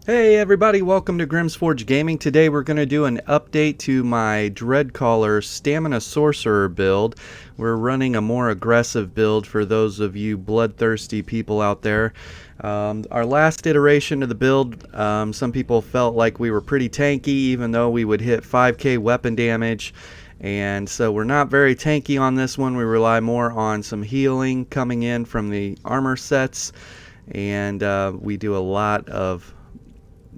Hey everybody, welcome to Grimsforge Gaming. Today we're going to do an update to my Dreadcaller Stamina Sorcerer build. We're running a more aggressive build for those of you bloodthirsty people out there. Our last iteration of the build, some people felt like we were pretty tanky even though we would hit 5k weapon damage. And so we're not very tanky on this one. We rely more on some healing coming in from the armor sets. And we do a lot of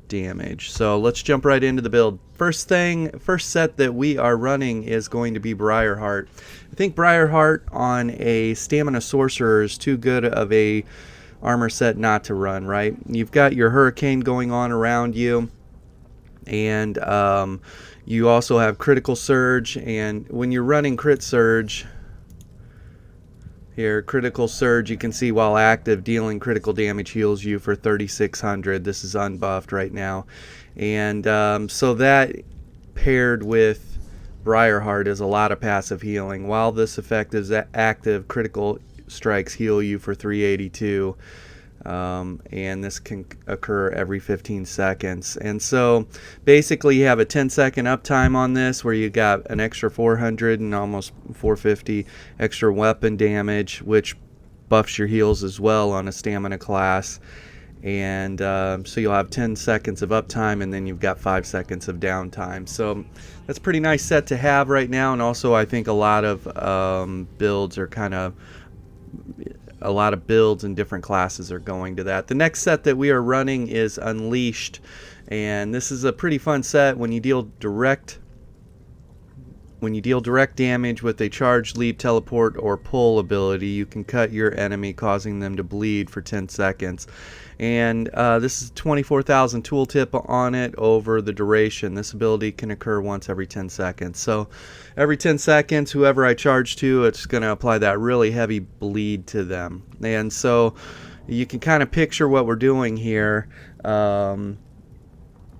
damage. So let's jump right into the build. First set that we are running is going to be Briarheart. I think Briarheart on a Stamina Sorcerer is too good of a armor set not to run, right? You've got your Hurricane going on around you, and you also have Critical Surge, and when you're running Crit Surge, here, Critical Surge, you can see while active, dealing critical damage heals you for 3,600. This is unbuffed right now. And so that paired with Briarheart is a lot of passive healing. While this effect is active, critical strikes heal you for 382. And this can occur every 15 seconds. And so basically you have a 10-second uptime on this where you got an extra 400 and almost 450 extra weapon damage, which buffs your heals as well on a stamina class. And so you'll have 10 seconds of uptime, and then you've got 5 seconds of downtime. So that's a pretty nice set to have right now. And also I think a lot of builds are a lot of builds and different classes are going to that. The next set that we are running is Unleashed, and this is a pretty fun set. When you deal direct damage with a charge, leap, teleport, or pull ability, you can cut your enemy, causing them to bleed for 10 seconds. And this is 24,000 tooltip on it over the duration. This ability can occur once every 10 seconds. So every 10 seconds, whoever I charge to, it's going to apply that really heavy bleed to them. And so you can kind of picture what we're doing here.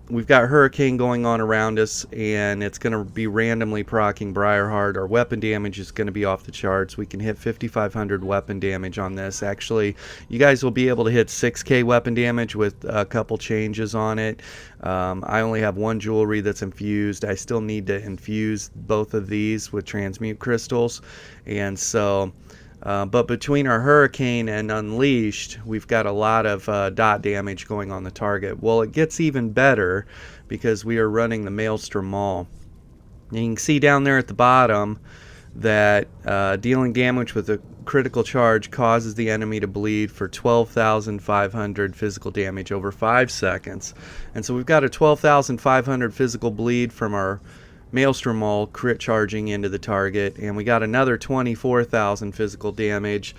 We've got Hurricane going on around us, and it's going to be randomly proccing Briarheart. Our weapon damage is going to be off the charts. We can hit 5,500 weapon damage on this. Actually, you guys will be able to hit 6k weapon damage with a couple changes on it. I only have one jewelry that's infused. I still need to infuse both of these with transmute crystals. And so but between our Hurricane and Unleashed, we've got a lot of dot damage going on the target. Well, it gets even better because we are running the Maelstrom Maul. And you can see down there at the bottom that dealing damage with a critical charge causes the enemy to bleed for 12,500 physical damage over 5 seconds. And so we've got a 12,500 physical bleed from our Maelstrom Maul crit charging into the target, and we got another 24,000 physical damage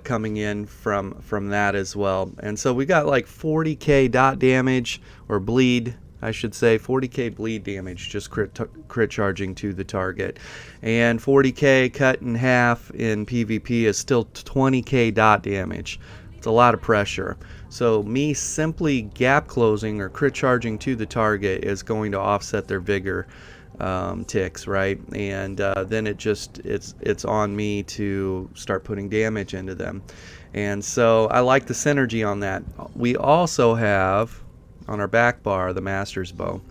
coming in from that as well. And so we got like 40k dot damage, or bleed I should say, 40k bleed damage just crit charging to the target, and 40k cut in half in PvP is still 20k dot damage. It's a lot of pressure. So me simply gap closing or crit charging to the target is going to offset their vigor ticks, right? And then it's on me to start putting damage into them. And so I like the synergy on that. We also have on our back bar the Master's Bow.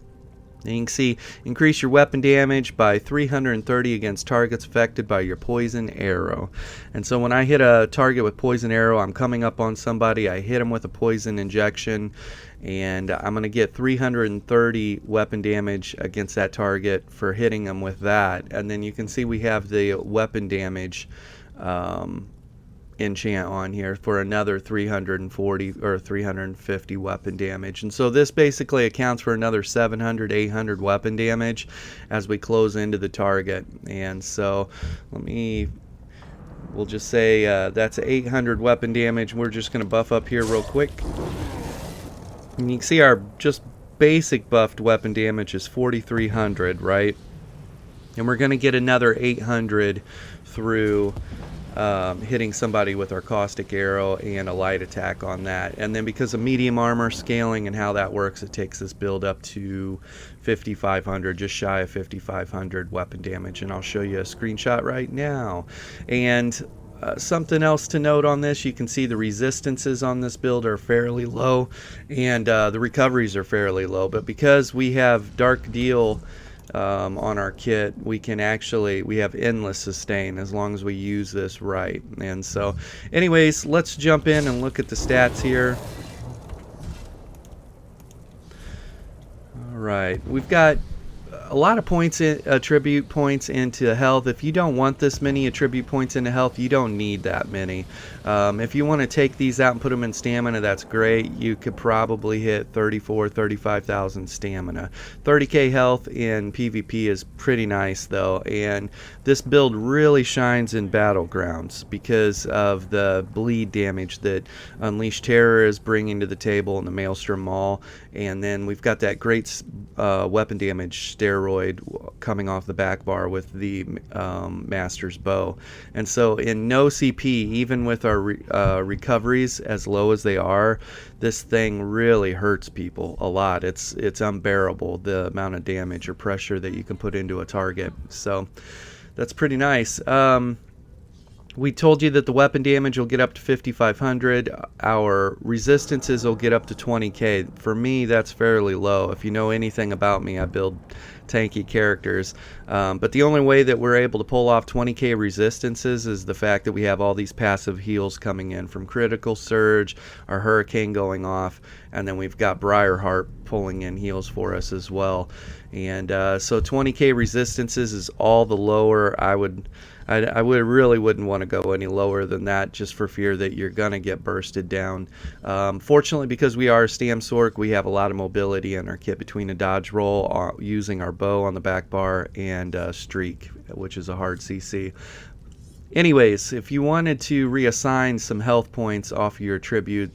And you can see increase your weapon damage by 330 against targets affected by your poison arrow. And so when I hit a target with poison arrow, I'm coming up on somebody, I hit them with a poison injection, and I'm going to get 330 weapon damage against that target for hitting them with that. And then you can see we have the weapon damage enchant on here for another 340 or 350 weapon damage. And so this basically accounts for another 700, 800 weapon damage as we close into the target. And so we'll just say that's 800 weapon damage. We're just going to buff up here real quick. And you can see our just basic buffed weapon damage is 4,300, right? And we're going to get another 800 through hitting somebody with our caustic arrow and a light attack on that. And then because of medium armor scaling and how that works, it takes this build up to 5,500, just shy of 5,500 weapon damage. And I'll show you a screenshot right now. And something else to note on this, you can see the resistances on this build are fairly low, and the recoveries are fairly low. But because we have Dark Deal on our kit, we have endless sustain as long as we use this right. And so anyways, let's jump in and look at the stats here. All right, we've got a lot of points, attribute points into health. If you don't want this many attribute points into health, you don't need that many. If you want to take these out and put them in stamina, that's great. You could probably hit 35,000 stamina. 30k health in PvP is pretty nice though, and this build really shines in Battlegrounds because of the bleed damage that Unleashed Terror is bringing to the table in the Maelstrom Maul, and then we've got that great weapon damage steroid coming off the back bar with the Master's Bow. And so in no CP, even with our recoveries as low as they are, this thing really hurts people a lot. It's unbearable, the amount of damage or pressure that you can put into a target. So that's pretty nice. We told you that the weapon damage will get up to 5,500. Our resistances will get up to 20k. For me, that's fairly low. If you know anything about me, I build tanky characters. But the only way that we're able to pull off 20k resistances is the fact that we have all these passive heals coming in from Critical Surge, our Hurricane going off, and then we've got Briarheart pulling in heals for us as well. And so 20k resistances is all the lower I really wouldn't want to go any lower than that, just for fear that you're going to get bursted down. Fortunately, because we are Stamsorc, we have a lot of mobility in our kit between a dodge roll, using our bow on the back bar, and streak, which is a hard CC. Anyways, if you wanted to reassign some health points off your tribute,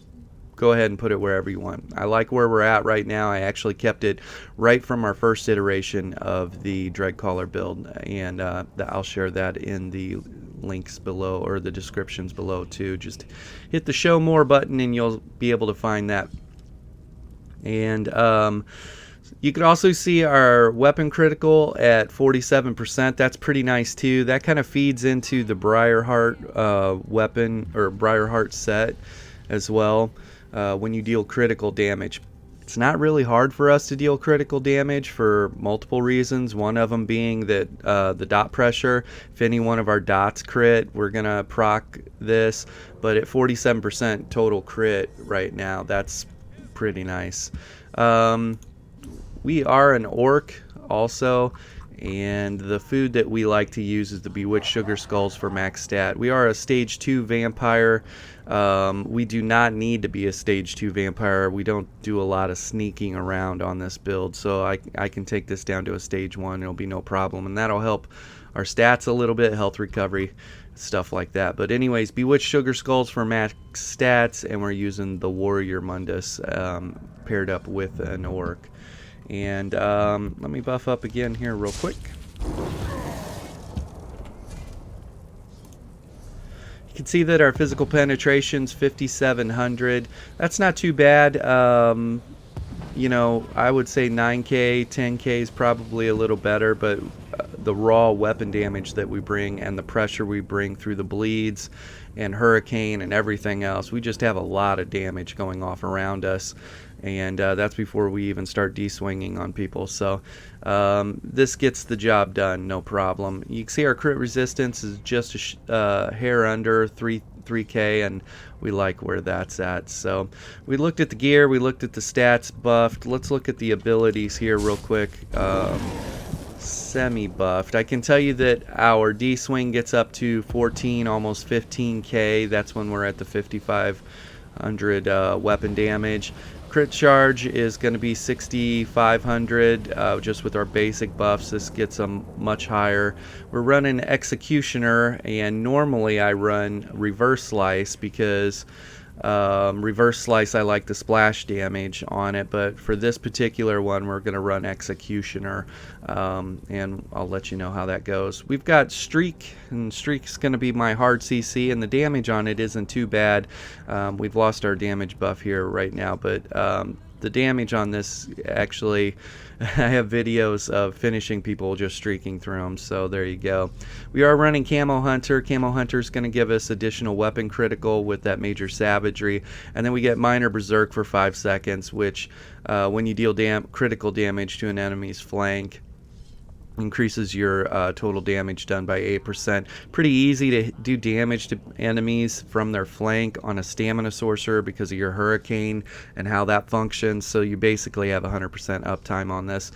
go ahead and put it wherever you want. I like where we're at right now. I actually kept it right from our first iteration of the Dreadcaller build, and I'll share that in the links below, or the descriptions below too. Just hit the show more button and you'll be able to find that. And you can also see our weapon critical at 47%. That's pretty nice too. That kind of feeds into the Briarheart weapon, or Briarheart set as well. When you deal critical damage, it's not really hard for us to deal critical damage for multiple reasons. One of them being that the dot pressure, if any one of our dots crit, we're gonna proc this. But at 47% total crit right now, that's pretty nice. We are an orc also, and the food that we like to use is the Bewitched Sugar Skulls for max stat. We are a stage 2 vampire. We do not need to be a stage 2 vampire. We don't do a lot of sneaking around on this build, so I can take this down to a stage 1. It'll be no problem, and that'll help our stats a little bit, health recovery, stuff like that. But anyways, Bewitched Sugar Skulls for max stats, and we're using the Warrior Mundus paired up with an orc. And let me buff up again here real quick. You can see that our physical penetration's 5,700. That's not too bad. You know, I would say 9k, 10k is probably a little better, but the raw weapon damage that we bring and the pressure we bring through the bleeds and Hurricane and everything else, we just have a lot of damage going off around us. And that's before we even start de-swinging on people. So this gets the job done, no problem. You can see our crit resistance is just a hair under 3k, and we like where that's at. So we looked at the gear, we looked at the stats buffed. Let's look at the abilities here real quick. Semi-buffed. I can tell you that our D-swing gets up to 14, almost 15k. That's when we're at the 5,500 weapon damage. Crit charge is going to be 6,500 just with our basic buffs. This gets them much higher. We're running Executioner, and normally I run Reverse Slice because Reverse Slice, I like the splash damage on it, but for this particular one we're going to run Executioner, and I'll let you know how that goes. We've got Streak, and Streak's going to be my hard CC, and the damage on it isn't too bad. We've lost our damage buff here right now, but the damage on this, actually, I have videos of finishing people just streaking through them, so there you go. We are running Camo Hunter. Camo Hunter is going to give us additional weapon critical with that major savagery, and then we get minor berserk for 5 seconds, which when you deal critical damage to an enemy's flank, increases your total damage done by 8%. Pretty easy to do damage to enemies from their flank on a stamina sorcerer because of your hurricane and how that functions, so you basically have 100% uptime on this.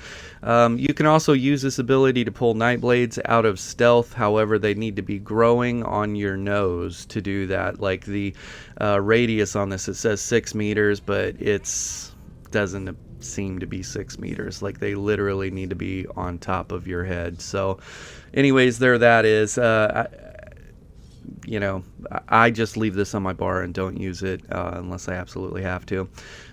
You can also use this ability to pull night blades out of stealth. However, they need to be growing on your nose to do that. Like the radius on this, it says 6 meters, but it's doesn't seem to be 6 meters. Like, they literally need to be on top of your head. So anyways, there that is. I just leave this on my bar and don't use it unless I absolutely have to.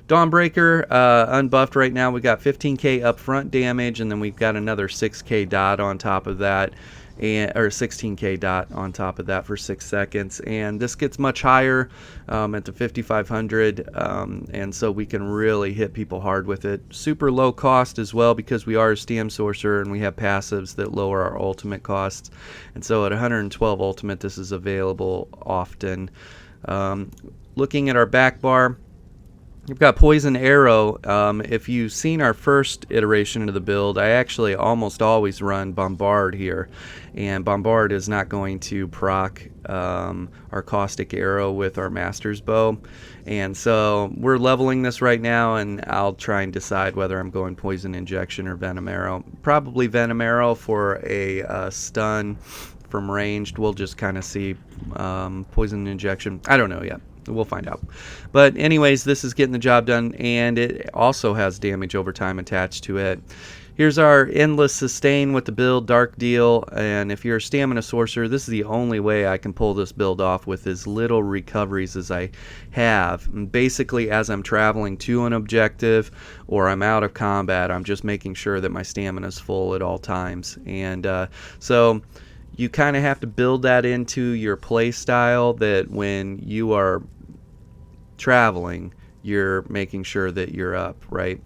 Dawnbreaker, unbuffed right now. We got 15k upfront damage, and then we've got another 6k dot on top of that, or 16k dot on top of that for 6 seconds. And this gets much higher at the 5500, and so we can really hit people hard with it. Super low cost as well, because we are a Stamsorcer and we have passives that lower our ultimate costs. And so at 112 ultimate, this is available often. Looking at our back bar, we've got Poison Arrow. If you've seen our first iteration of the build, I actually almost always run Bombard here, and Bombard is not going to proc our Caustic Arrow with our Master's Bow, and so we're leveling this right now, and I'll try and decide whether I'm going Poison Injection or Venom Arrow. Probably Venom Arrow for a stun from ranged. We'll just kind of see. Poison Injection, I don't know yet. We'll find out. But anyways, this is getting the job done, and it also has damage over time attached to it. Here's our Endless Sustain with the build, Dark Deal, and if you're a Stamina Sorcerer, this is the only way I can pull this build off with as little recoveries as I have. And basically, as I'm traveling to an objective or I'm out of combat, I'm just making sure that my stamina is full at all times. And so you kind of have to build that into your play style, that when you are traveling, you're making sure that you're up, right?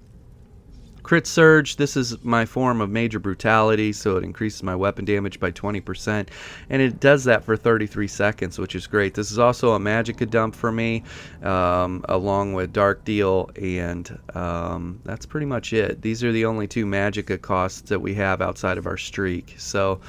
Crit Surge, this is my form of Major Brutality, so it increases my weapon damage by 20%, and it does that for 33 seconds, which is great. This is also a Magicka dump for me, along with Dark Deal, and that's pretty much it. These are the only 2 Magicka costs that we have outside of our streak, so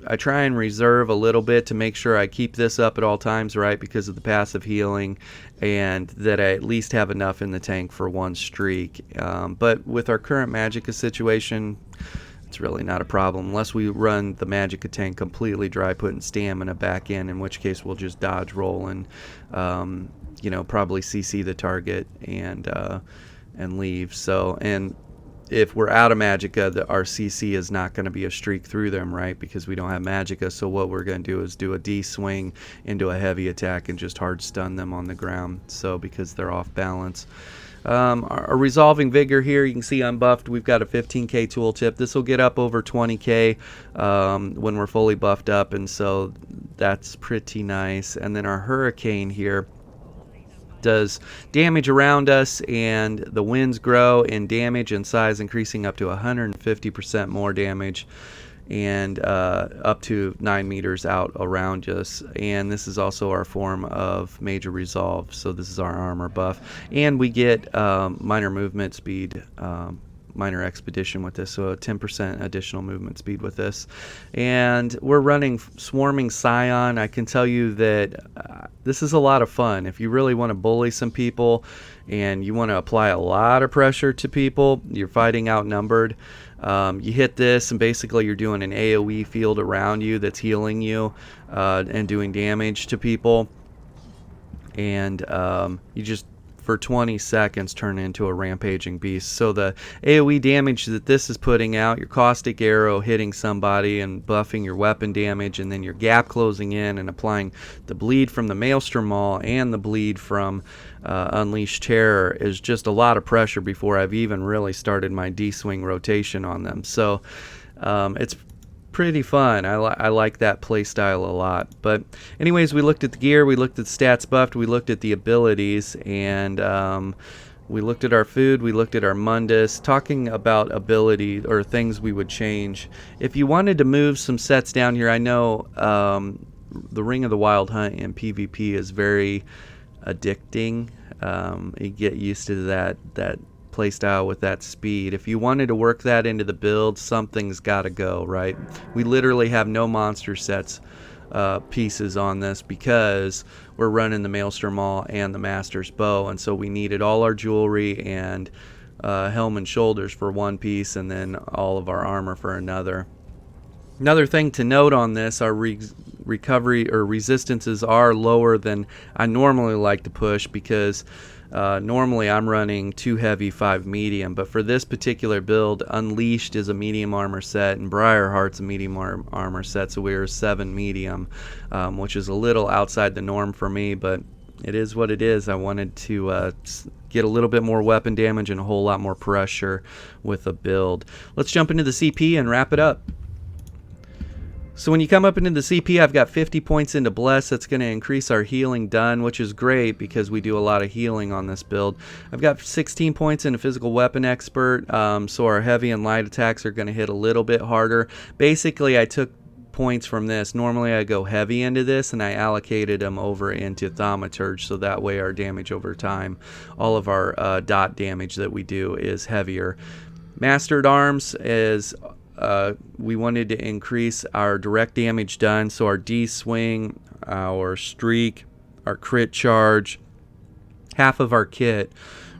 I try and reserve a little bit to make sure I keep this up at all times, right, because of the passive healing, and that I at least have enough in the tank for 1 streak. But with our current Magicka situation, it's really not a problem, unless we run the Magicka tank completely dry, putting stamina back in which case we'll just dodge roll and probably CC the target and leave. So, and if we're out of Magicka, our CC is not going to be a streak through them, right? Because we don't have Magicka. So what we're going to do is do a D swing into a heavy attack and just hard stun them on the ground. So because they're off balance. Our Resolving Vigor here, you can see unbuffed. We've got a 15k tooltip. This will get up over 20k when we're fully buffed up, and so that's pretty nice. And then our Hurricane here does damage around us, and the winds grow in damage and size, increasing up to 150% more damage, and up to 9 meters out around us. And this is also our form of Major Resolve, so this is our armor buff, and we get minor movement speed, minor expedition with this, so a 10% additional movement speed with this. And we're running Swarming Scion. I can tell you that this is a lot of fun. If you really want to bully some people and you want to apply a lot of pressure to people, you're fighting outnumbered, you hit this and basically you're doing an AoE field around you that's healing you and doing damage to people, and you just for 20 seconds turn into a rampaging beast. So the AoE damage that this is putting out, your Caustic Arrow hitting somebody and buffing your weapon damage, and then your gap closing in and applying the bleed from the Maelstrom Maul and the bleed from Unleashed Terror, is just a lot of pressure before I've even really started my D-swing rotation on them. So it's pretty fun. I like that play style a lot. But anyways, we looked at the gear, we looked at the stats buffed, we looked at the abilities, and we looked at our food, we looked at our Mundus, talking about ability or things we would change. If you wanted to move some sets down here, I know the Ring of the Wild Hunt in PvP is very addicting. You get used to that playstyle with that speed. If you wanted to work that into the build, something's got to go, right? We literally have no monster sets pieces on this because we're running the Maelstrom Maul and the Master's Bow, and so we needed all our jewelry and helm and shoulders for one piece, and then all of our armor for another. Another thing to note on this, our recovery or resistances are lower than I normally like to push, because normally I'm running 2 heavy, 5 medium, but for this particular build, Unleashed is a medium armor set and Briarheart's a medium armor set, so we're 7 medium, which is a little outside the norm for me, but it is what it is. I wanted to get a little bit more weapon damage and a whole lot more pressure with a build. Let's jump into the CP and wrap it up. So when you come up into the CP, I've got 50 points into Bless. That's going to increase our healing done, which is great because we do a lot of healing on this build. I've got 16 points into Physical Weapon Expert, so our heavy and light attacks are going to hit a little bit harder. Basically, I took points from this. Normally I go heavy into this, and I allocated them over into Thaumaturge, so that way our damage over time, all of our dot damage that we do is heavier. Mastered Arms is... we wanted to increase our direct damage done, so our D-swing, our streak, our crit charge, half of our kit,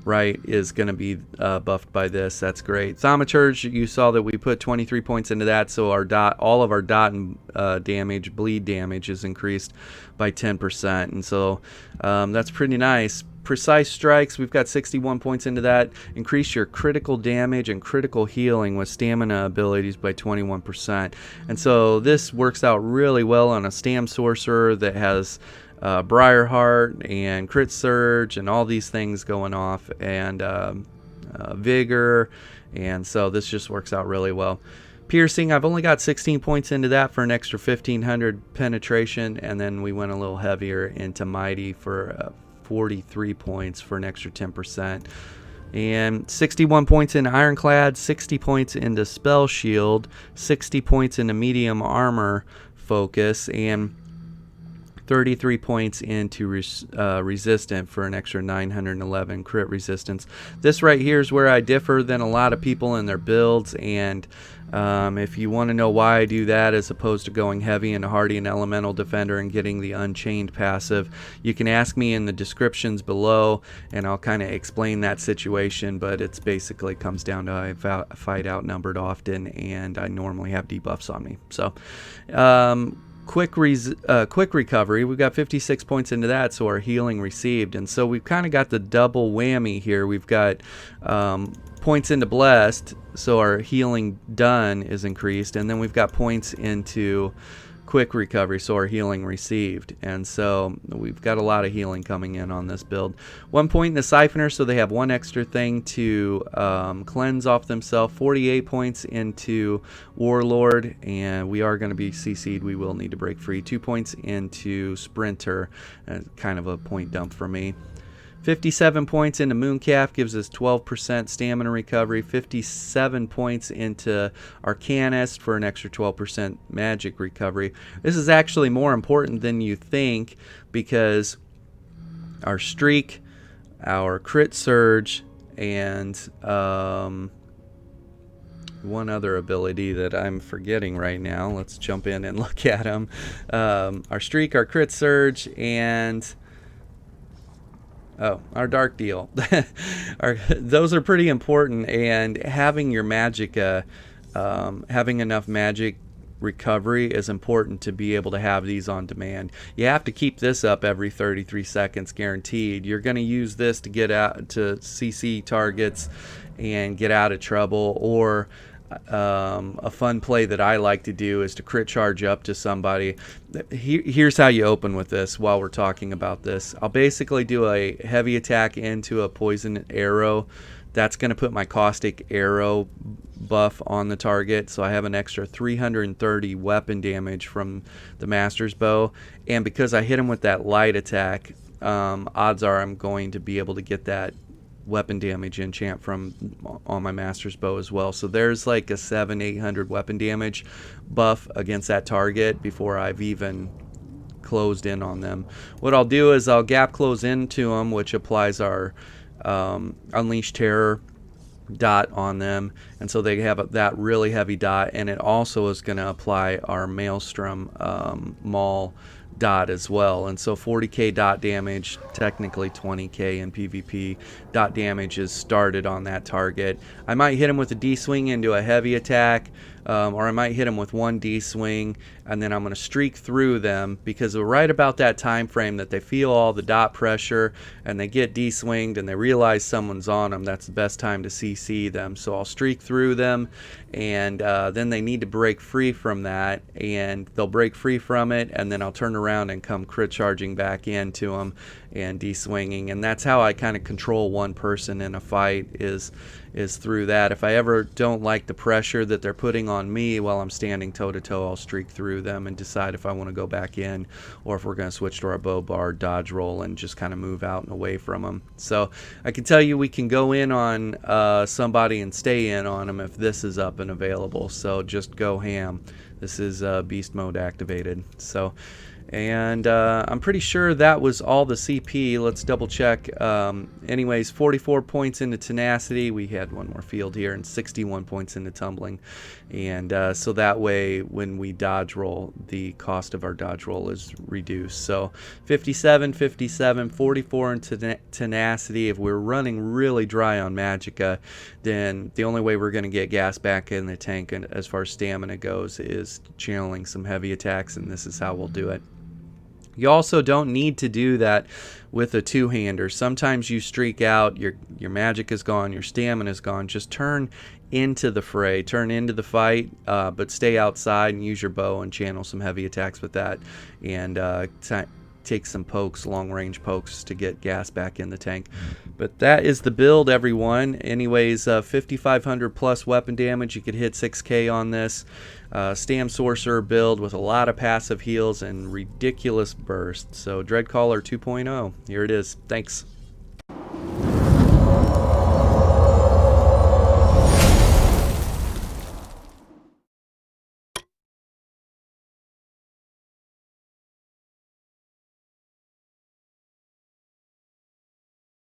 right, is going to be buffed by this. That's great. Thaumaturge, you saw that we put 23 points into that, so our all of our dot and damage, bleed damage, is increased by 10%, and so that's pretty nice. Precise Strikes, we've got 61 points into that. Increase your critical damage and critical healing with stamina abilities by 21%. And so this works out really well on a Stam Sorcerer that has Briarheart and Crit Surge and all these things going off, and Vigor, and so this just works out really well. Piercing, I've only got 16 points into that for an extra 1500 penetration, and then we went a little heavier into Mighty for 43 points for an extra 10%, and 61 points in Ironclad, 60 points into Spell Shield, 60 points into Medium Armor Focus, and 33 points into Resistant for an extra 911 crit resistance. This right here is where I differ than a lot of people in their builds, and if you want to know why I do that as opposed to going heavy into Hardy and Elemental Defender and getting the Unchained passive, you can ask me in the descriptions below, and I'll kind of explain that situation, but it's basically comes down to I fight outnumbered often, and I normally have debuffs on me. So quick recovery, we've got 56 points into that, so our healing received, and so we've kind of got the double whammy here. We've got points into Blessed, so our healing done is increased, and then we've got points into quick recovery, so our healing received, and so we've got a lot of healing coming in on this build. 1 point in the Siphoner, so they have one extra thing to cleanse off themselves. 48 points into Warlord, and we are going to be CC'd. We will need to break free. 2 points into Sprinter, kind of a point dump for me. 57 points into Mooncalf gives us 12% stamina recovery. 57 points into Arcanist for an extra 12% magic recovery. This is actually more important than you think, because our streak, our crit surge, and one other ability that I'm forgetting right now. Let's jump in and look at them. Our streak, our crit surge, and our Dark Deal. Those are pretty important, and having your magic, having enough magic recovery is important to be able to have these on demand. You have to keep this up every 33 seconds guaranteed. You're going to use this to get out to CC targets and get out of trouble, or a fun play that I like to do is to crit charge up to somebody. Here's how you open with this while we're talking about this. I'll basically do a heavy attack into a poison arrow. That's going to put my caustic arrow buff on the target, so I have an extra 330 weapon damage from the Master's Bow. And because I hit him with that light attack, odds are I'm going to be able to get that weapon damage enchant from on my Master's Bow as well. So there's like a 700-800 weapon damage buff against that target before I've even closed in on them. What I'll do is I'll gap close into them, which applies our Unleash Terror dot on them, and so they have that really heavy dot, and it also is going to apply our Maelstrom Maul dot as well. And so 40k dot damage, technically 20k in PvP dot damage is started on that target. I might hit him with a D-swing into a heavy attack, or I might hit him with one D-swing, and then I'm going to streak through them, because right about that time frame that they feel all the dot pressure and they get D-swinged and they realize someone's on them, that's the best time to CC them. So I'll streak through them, and then they need to break free from that, and they'll break free from it, and then I'll turn around and come crit charging back into them and D-swinging. And that's how I kind of control one person in a fight, is through that. If I ever don't like the pressure that they're putting on me while I'm standing toe to toe, I'll streak through them and decide if I want to go back in, or if we're going to switch to our bow bar dodge roll and just kind of move out and away from them. So I can tell you we can go in on somebody and stay in on them if this is up and available. So just go ham. This is beast mode activated. So, and I'm pretty sure that was all the CP. Let's double check. Anyways, 44 points into tenacity. We had one more field here, and 61 points into tumbling. And so that way, when we dodge roll, the cost of our dodge roll is reduced. So 57, 57, 44 into tenacity. If we're running really dry on Magicka, then the only way we're going to get gas back in the tank, and as far as stamina goes, is channeling some heavy attacks, and this is how we'll do it. You also don't need to do that with a two-hander. Sometimes you streak out, your magic is gone, your stamina is gone. Just turn into the fray, turn into the fight, but stay outside and use your bow and channel some heavy attacks with that, and take some pokes, long-range pokes, to get gas back in the tank. But that is the build, everyone. Anyways, 5,500 plus weapon damage. You could hit 6k on this. Stamsorc build with a lot of passive heals and ridiculous burst. So Dreadcaller 2.0, here it is. Thanks.